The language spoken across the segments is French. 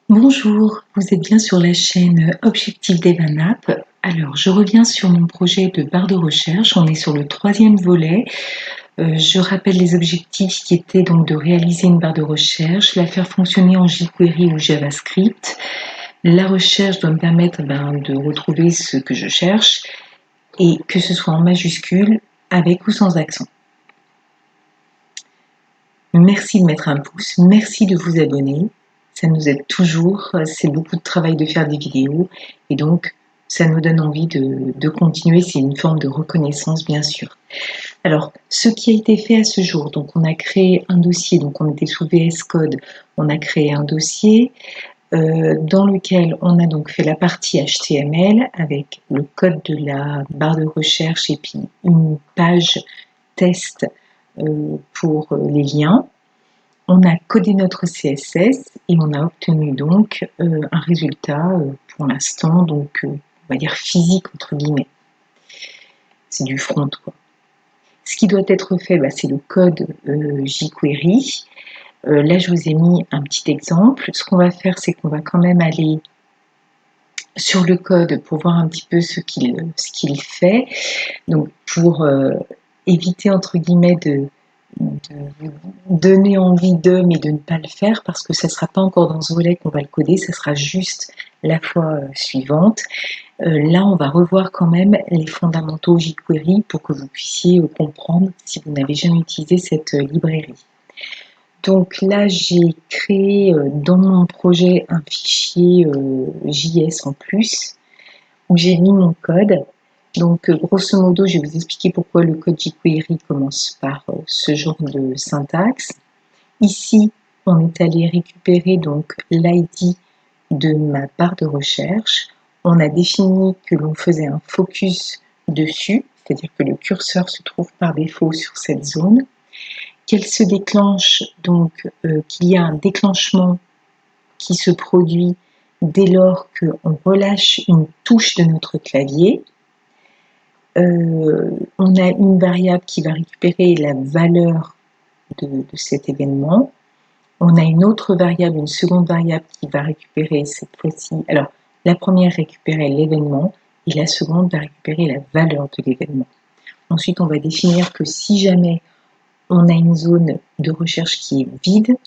Bonjour, vous êtes bien sur la chaîne Objectif d'Evanap. Alors, je reviens sur mon projet de barre de recherche. On est sur le troisième volet. Je rappelle les objectifs qui étaient donc de réaliser une barre de recherche, la faire fonctionner en jQuery ou JavaScript. La recherche doit me permettre de retrouver ce que je cherche et que ce soit en majuscule, avec ou sans accent. Merci de mettre un pouce, merci de vous abonner. Ça nous aide toujours, c'est beaucoup de travail de faire des vidéos et donc ça nous donne envie de continuer, c'est une forme de reconnaissance bien sûr. Alors, ce qui a été fait à ce jour, donc on a créé un dossier, donc on était sous VS Code, on a créé un dossier dans lequel on a donc fait la partie HTML avec le code de la barre de recherche et puis une page test pour les liens. On a codé notre CSS et on a obtenu donc un résultat pour l'instant, donc on va dire physique entre guillemets. C'est du front quoi. Ce qui doit être fait, c'est le code jQuery. Là, je vous ai mis un petit exemple. Ce qu'on va faire, c'est qu'on va quand même aller sur le code pour voir un petit peu ce qu'il fait. Donc, pour éviter, entre guillemets, de vous donner envie mais de ne pas le faire parce que ça ne sera pas encore dans ce volet qu'on va le coder, ça sera juste la fois suivante. Là, on va revoir quand même les fondamentaux jQuery pour que vous puissiez comprendre si vous n'avez jamais utilisé cette librairie. Donc là, j'ai créé dans mon projet un fichier JS en plus où j'ai mis mon code. Donc, grosso modo, je vais vous expliquer pourquoi le code jQuery commence par ce genre de syntaxe. Ici, on est allé récupérer donc l'ID de ma barre de recherche. On a défini que l'on faisait un focus dessus, c'est-à-dire que le curseur se trouve par défaut sur cette zone, qu'elle se déclenche, donc qu'il y a un déclenchement qui se produit dès lors qu'on relâche une touche de notre clavier. On a une variable qui va récupérer la valeur de cet événement. On a une autre variable, une seconde variable qui va récupérer cette fois-ci. Alors, la première récupérait l'événement et la seconde va récupérer la valeur de l'événement. Ensuite, on va définir que si jamais on a une zone de recherche qui est vide,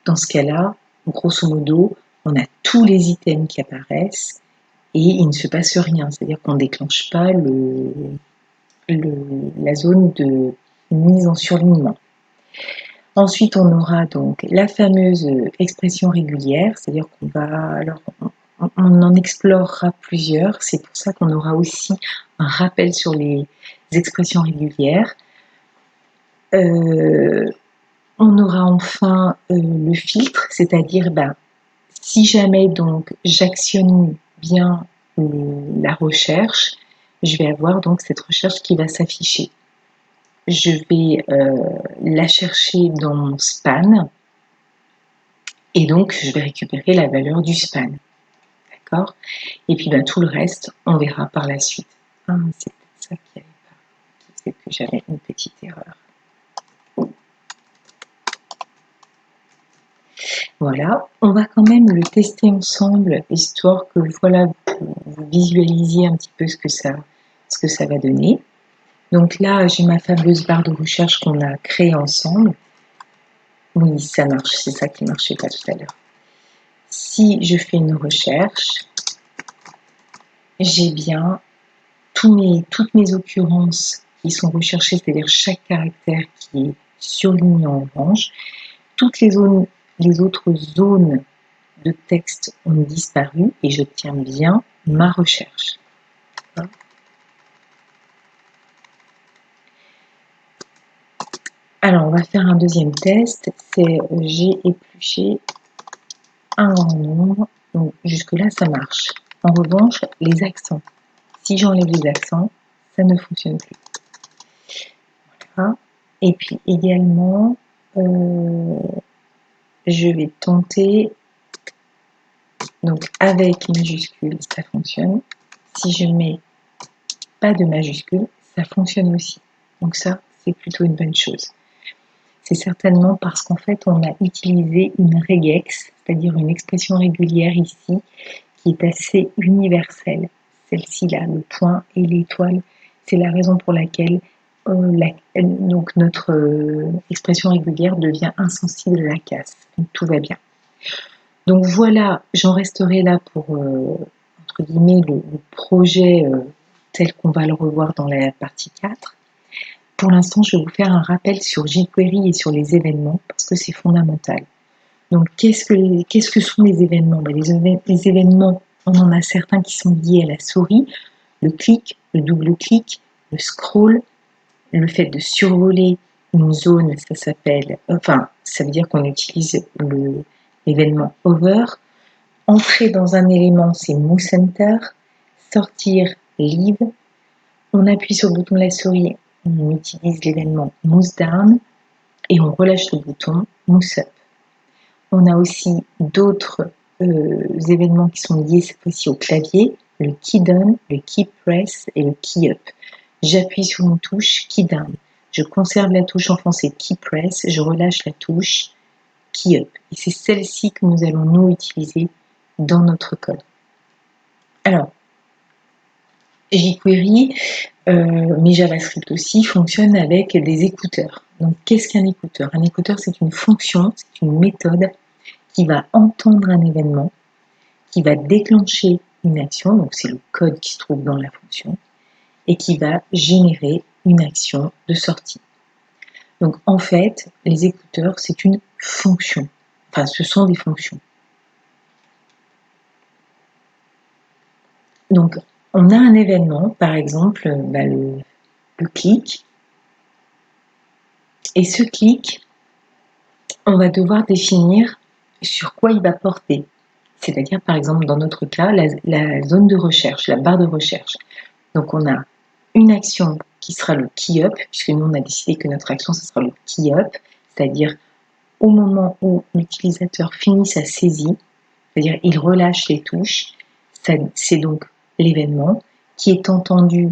dans ce cas-là, grosso modo, on a tous les items qui apparaissent et il ne se passe rien. C'est-à-dire qu'on ne déclenche pas la zone de mise en surlignement. Ensuite, on aura donc la fameuse expression régulière, c'est-à-dire qu'on va, alors, on en explorera plusieurs, c'est pour ça qu'on aura aussi un rappel sur les expressions régulières. On aura enfin le filtre, c'est-à-dire si jamais donc j'actionne bien la recherche, je vais avoir donc cette recherche qui va s'afficher. Je vais la chercher dans mon span et donc je vais récupérer la valeur du span. D'accord? Et puis tout le reste, on verra par la suite. Ah, c'est peut-être ça qui n'avait pas. C'est que j'avais une petite erreur. Voilà, on va quand même le tester ensemble, histoire que voilà, vous visualisiez un petit peu ce que ça va donner. Donc là, j'ai ma fameuse barre de recherche qu'on a créée ensemble. Oui, ça marche, c'est ça qui ne marchait pas tout à l'heure. Si je fais une recherche, j'ai bien toutes mes occurrences qui sont recherchées, c'est-à-dire chaque caractère qui est surligné en orange. Toutes les autres zones de texte ont disparu et j'obtiens bien ma recherche. Alors, on va faire un deuxième test. C'est j'ai épluché un grand nombre. Donc, jusque-là, ça marche. En revanche, les accents. Si j'enlève les accents, ça ne fonctionne plus. Voilà. Et puis également, je vais tenter, donc avec majuscule, ça fonctionne. Si je mets pas de majuscule, ça fonctionne aussi. Donc ça, c'est plutôt une bonne chose. c'est certainement parce qu'en fait, on a utilisé une regex, c'est-à-dire une expression régulière ici, qui est assez universelle. Celle-ci-là, le point et l'étoile, c'est la raison pour laquelle donc notre expression régulière devient insensible à la casse. Donc tout va bien. Donc voilà, j'en resterai là pour, entre guillemets, le projet tel qu'on va le revoir dans la partie 4. Pour l'instant, je vais vous faire un rappel sur jQuery et sur les événements, parce que c'est fondamental. Donc, qu'est-ce que sont les événements? Les événements, on en a certains qui sont liés à la souris, le clic, le double-clic, le scroll, le fait de survoler une zone, ça veut dire qu'on utilise l'événement hover. Entrer dans un élément, c'est move center. Sortir, leave. On appuie sur le bouton de la souris, on utilise l'événement move down et on relâche le bouton move up. On a aussi d'autres événements qui sont liés cette fois-ci au clavier, le key down, le key press et le key up. J'appuie sur une touche key down, je conserve la touche enfoncée key press, je relâche la touche key up. Et c'est celle-ci que nous allons nous utiliser dans notre code. Alors, jQuery, mais JavaScript aussi, fonctionne avec des écouteurs. Donc, qu'est-ce qu'un écouteur? Un écouteur, c'est une fonction, c'est une méthode qui va entendre un événement, qui va déclencher une action, donc c'est le code qui se trouve dans la fonction, et qui va générer une action de sortie. Donc, en fait, les écouteurs, c'est une fonction. Enfin, ce sont des fonctions. Donc, on a un événement, par exemple, le clic. Et ce clic, on va devoir définir sur quoi il va porter. C'est-à-dire, par exemple, dans notre cas, la zone de recherche, la barre de recherche. Donc, on a une action qui sera le key up, puisque nous, on a décidé que notre action, ce sera le key up, c'est-à-dire au moment où l'utilisateur finit sa saisie, c'est-à-dire il relâche les touches, c'est donc l'événement qui est entendu,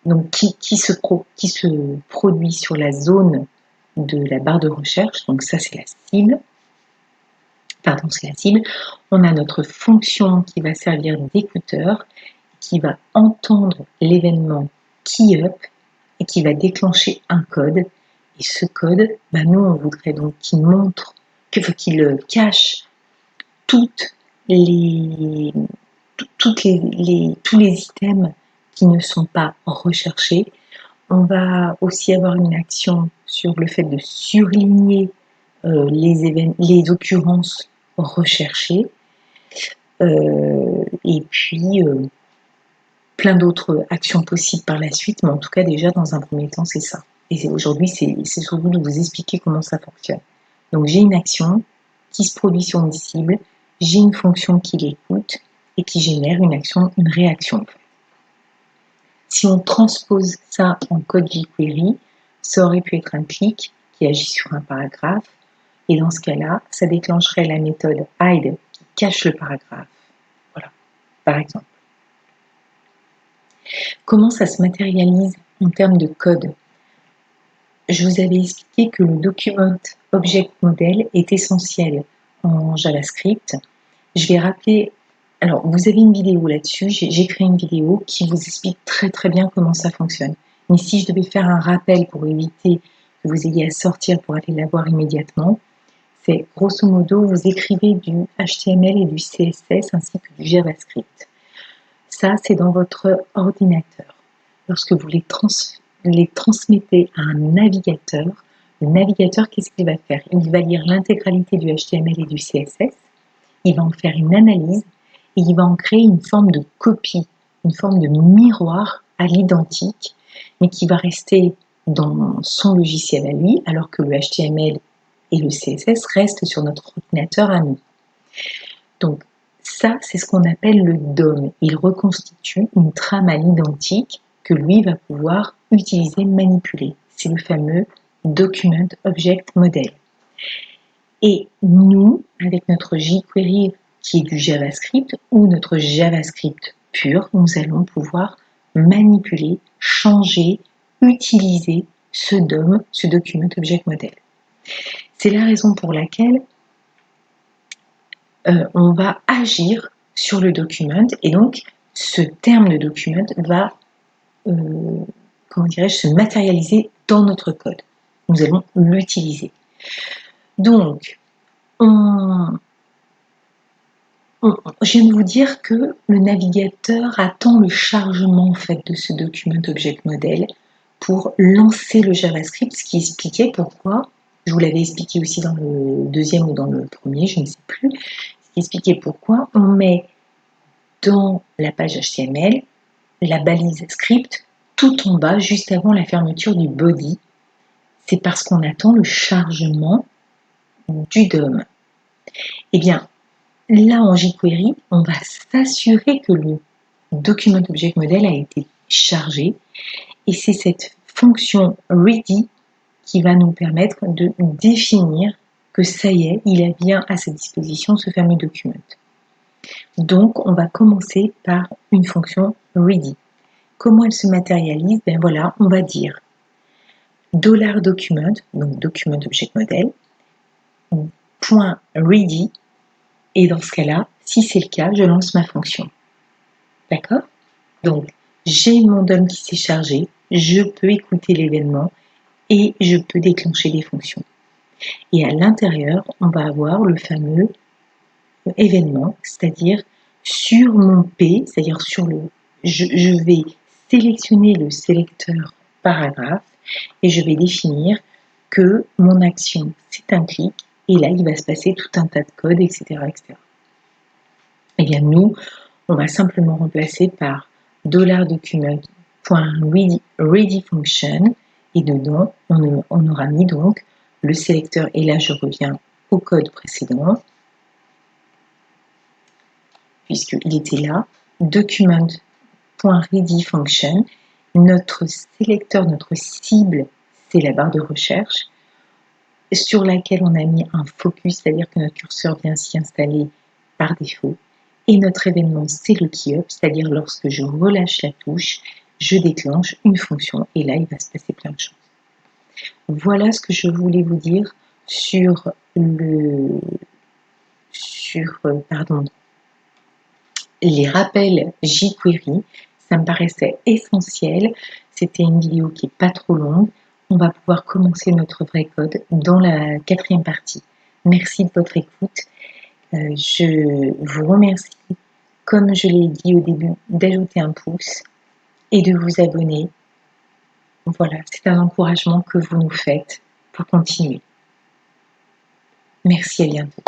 donc qui se produit sur la zone de la barre de recherche, donc ça c'est la cible. Pardon, c'est la cible. On a notre fonction qui va servir d'écouteur, qui va entendre l'événement key up et qui va déclencher un code. Et ce code, nous on voudrait donc qu'il montre, qu'il cache tous les items qui ne sont pas recherchés. On va aussi avoir une action sur le fait de surligner les occurrences recherchées. Et puis plein d'autres actions possibles par la suite, mais en tout cas déjà dans un premier temps c'est ça. Et aujourd'hui c'est surtout de vous expliquer comment ça fonctionne. Donc j'ai une action qui se produit sur une cible, j'ai une fonction qui l'écoute et qui génère une action, une réaction. Si on transpose ça en code jQuery, ça aurait pu être un clic qui agit sur un paragraphe, et dans ce cas-là, ça déclencherait la méthode hide qui cache le paragraphe. Voilà, par exemple. Comment ça se matérialise en termes de code? Je vous avais expliqué que le document object model est essentiel en JavaScript. Je vais rappeler, alors vous avez une vidéo là-dessus, j'ai créé une vidéo qui vous explique très très bien comment ça fonctionne. Mais si je devais faire un rappel pour éviter que vous ayez à sortir pour aller la voir immédiatement, c'est grosso modo, vous écrivez du HTML et du CSS ainsi que du JavaScript. Ça, c'est dans votre ordinateur. Lorsque vous les transmettez à un navigateur, le navigateur, qu'est-ce qu'il va faire? Il va lire l'intégralité du HTML et du CSS, il va en faire une analyse et il va en créer une forme de copie, une forme de miroir à l'identique, mais qui va rester dans son logiciel à lui, alors que le HTML et le CSS restent sur notre ordinateur à nous. Donc, ça, c'est ce qu'on appelle le DOM. Il reconstitue une trame à l'identique que lui va pouvoir utiliser, manipuler. C'est le fameux Document Object Model. Et nous, avec notre jQuery qui est du JavaScript ou notre JavaScript pur, nous allons pouvoir manipuler, changer, utiliser ce DOM, ce Document Object Model. C'est la raison pour laquelle on va agir sur le document et donc ce terme de document va, comment dirais-je, se matérialiser dans notre code. Nous allons l'utiliser. Donc, je viens de vous dire que le navigateur attend le chargement en fait de ce document object model pour lancer le JavaScript, ce qui expliquait pourquoi, je vous l'avais expliqué aussi dans le deuxième ou dans le premier, je ne sais plus, ce qui expliquait pourquoi on met dans la page HTML la balise script tout en bas, juste avant la fermeture du body. C'est parce qu'on attend le chargement du DOM. Eh bien, là, en jQuery, on va s'assurer que le document object model a été chargé et c'est cette fonction ready qui va nous permettre de définir que ça y est, il a bien à sa disposition ce fameux document. Donc, on va commencer par une fonction ready. Comment elle se matérialise? Ben voilà, on va dire $document, donc document object model, .ready, et dans ce cas-là, si c'est le cas, je lance ma fonction. D'accord? Donc, j'ai mon DOM qui s'est chargé, je peux écouter l'événement et je peux déclencher des fonctions. Et à l'intérieur, on va avoir le fameux événement, c'est-à-dire sur mon P, c'est-à-dire sur le... Je vais sélectionner le sélecteur paragraphe et je vais définir que mon action, c'est un clic, et là, il va se passer tout un tas de codes, etc. etc. Eh bien, nous, on va simplement remplacer par $document.ready function, et dedans, on aura mis donc le sélecteur, et là, je reviens au code précédent, puisqu'il était là, document.ready function. Notre sélecteur, notre cible, c'est la barre de recherche sur laquelle on a mis un focus, c'est-à-dire que notre curseur vient s'y installer par défaut. Et notre événement, c'est le key-up, c'est-à-dire lorsque je relâche la touche, je déclenche une fonction et là, il va se passer plein de choses. Voilà ce que je voulais vous dire sur les rappels jQuery. Ça me paraissait essentiel. C'était une vidéo qui n'est pas trop longue. On va pouvoir commencer notre vrai code dans la 4e partie. Merci de votre écoute. Je vous remercie, comme je l'ai dit au début, d'ajouter un pouce et de vous abonner. Voilà, c'est un encouragement que vous nous faites pour continuer. Merci, à bientôt.